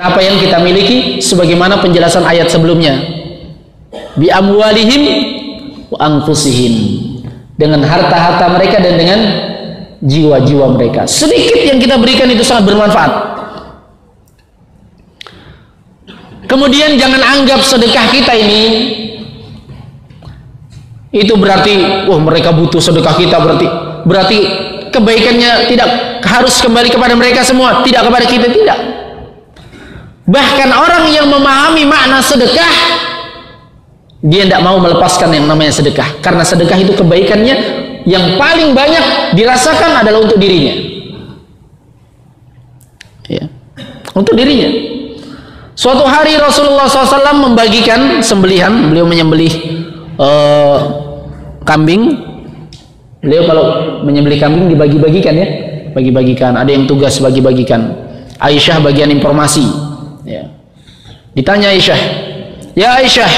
apa yang kita miliki sebagaimana penjelasan ayat sebelumnya. Bi amwalihim wa anfusihim, dengan harta-harta mereka dan dengan jiwa-jiwa mereka. Sedikit yang kita berikan itu sangat bermanfaat. Kemudian jangan anggap sedekah kita ini itu berarti wah mereka butuh sedekah kita, berarti kebaikannya tidak harus kembali kepada mereka semua, tidak kepada kita, tidak. Bahkan orang yang memahami makna sedekah, dia tidak mau melepaskan yang namanya sedekah, karena sedekah itu kebaikannya yang paling banyak dirasakan adalah untuk dirinya, ya, untuk dirinya. Suatu hari Rasulullah SAW membagikan sembelihan, beliau menyembelih kambing. Beliau kalau menyembelih kambing dibagi-bagikan, ya, bagi-bagikan. Ada yang tugas bagi-bagikan. Aisyah bagian informasi, ya. Ditanya Aisyah, ya Aisyah,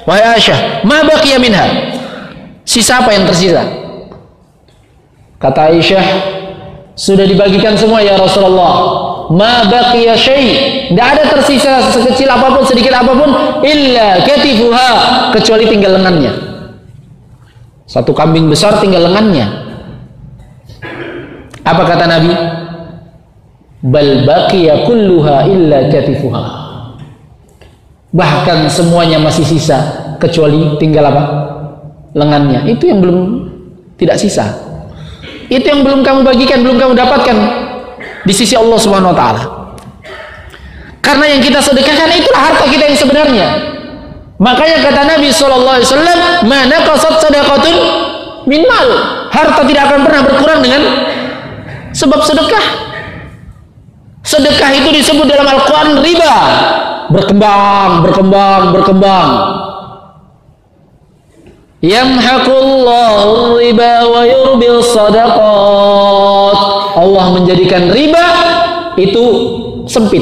wahai Aisyah, ma baqiya minha, sisa apa yang tersisa? Kata Aisyah, sudah dibagikan semua ya Rasulullah. Ma baqiya syai', tidak ada tersisa sekecil apapun, sedikit apapun, illa katifuha, kecuali tinggal lengannya. Satu kambing besar tinggal lengannya. Apa kata Nabi? Bal baqiya kulluha illa katifuha, bahkan semuanya masih sisa kecuali tinggal apa? Lengannya. Itu yang belum, tidak sisa. Itu yang belum kamu bagikan, belum kamu dapatkan di sisi Allah Subhanahu wa taala. Karena yang kita sedekahkan itulah harta kita yang sebenarnya. Makanya kata Nabi sallallahu alaihi wasallam, "Ma naqasat shadaqatun min mal." Harta tidak akan pernah berkurang dengan sebab sedekah. Sedekah itu disebut dalam Al-Qur'an riba. Berkembang. Yamhaqullahu riba wa yurbil shadaqat. Allah menjadikan riba itu sempit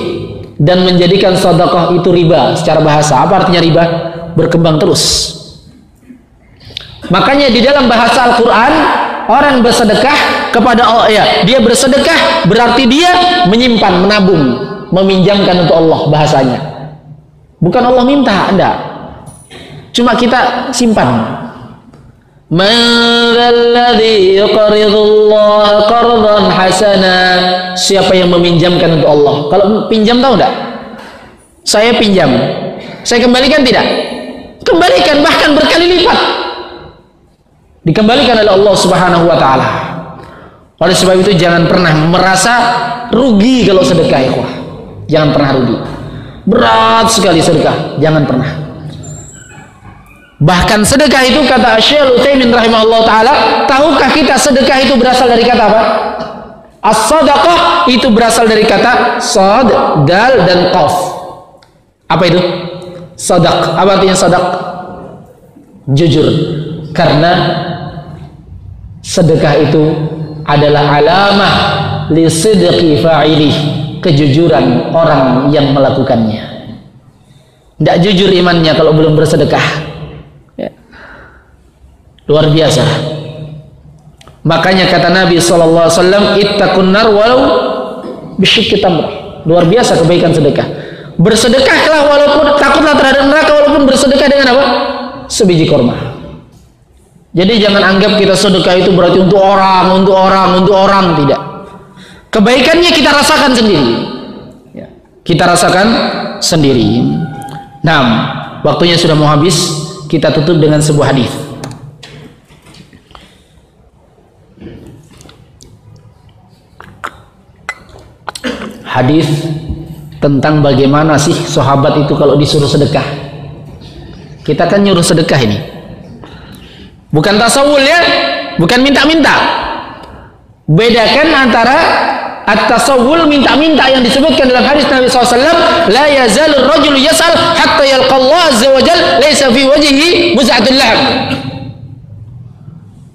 dan menjadikan sedekah itu riba. Secara bahasa, apa artinya riba? Berkembang terus. Makanya di dalam bahasa Al-Quran, orang bersedekah kepada Allah, ya, dia bersedekah berarti dia menyimpan, menabung, meminjamkan untuk Allah bahasanya. Bukan Allah minta, enggak. Cuma kita simpan. Man dzalladzi yuqridullaha qardan hasana, siapa yang meminjamkan untuk Allah? Kalau pinjam tahu enggak? Saya pinjam, saya kembalikan tidak? Kembalikan, bahkan berkali lipat dikembalikan oleh Allah Subhanahu wa taala. Oleh sebab itu jangan pernah merasa rugi kalau sedekah, ya. Jangan pernah rugi. Berat sekali sedekah, jangan pernah. Bahkan sedekah itu, kata Syekh Utsaimin rahimahullah taala, tahukah kita sedekah itu berasal dari kata apa? As-sadaqah itu berasal dari kata sad, dal dan qaf. Apa itu? Sadaq. Apa artinya sadaq? Jujur. Karena sedekah itu adalah alamah li sidqi fa'ilih, kejujuran orang yang melakukannya. Tidak jujur imannya kalau belum bersedekah. Luar biasa. Makanya kata Nabi SAW, ittaqun nar walau bisyikki tamrah. Luar biasa kebaikan sedekah. Bersedekahlah walaupun, takutlah terhadap neraka walaupun bersedekah dengan apa? Sebiji korma. Jadi jangan anggap kita sedekah itu berarti untuk orang, tidak. Kebaikannya kita rasakan sendiri. Ya, kita rasakan sendiri. Nah, waktunya sudah mau habis. Kita tutup dengan sebuah hadis. Hadis tentang bagaimana sih sahabat itu kalau disuruh sedekah. Kita kan nyuruh sedekah ini, bukan tasawul, ya, bukan minta-minta. Bedakan antara at-tasawul, minta-minta yang disebutkan dalam hadis Nabi SAW, la yazalur rajul yas'al hatta yalqa Allah azza wa jalla laysa fi wajhihi muz'atul lahm.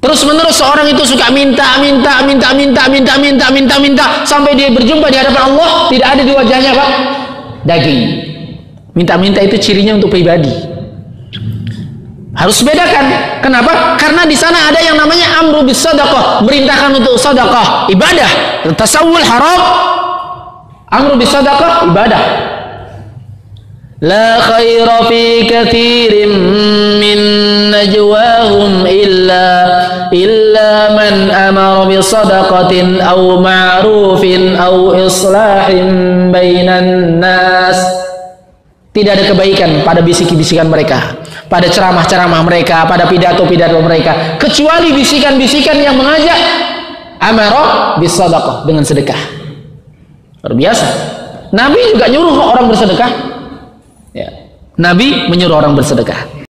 Terus menerus seorang itu suka minta sampai dia berjumpa di hadapan Allah, tidak ada di wajahnya apa? Daging. Minta-minta itu cirinya untuk pribadi. Harus bedakan. Kenapa? Karena di sana ada yang namanya amru bis sadaqah, merintahkan untuk sedekah, ibadah. Tasawul haram, amru bis sadaqah, ibadah. La khaira fi katsirin min najwahum illa man amara bi sadaqatin aw ma'rufin aw islahin bainan nas. Tidak ada kebaikan pada bisik-bisikan mereka, pada ceramah-ceramah mereka, pada pidato-pidato mereka, kecuali bisikan-bisikan yang mengajak amara bis sadaqah, dengan sedekah. Luar biasa. Nabi juga nyuruh orang bersedekah. Ya. Nabi menyuruh orang bersedekah.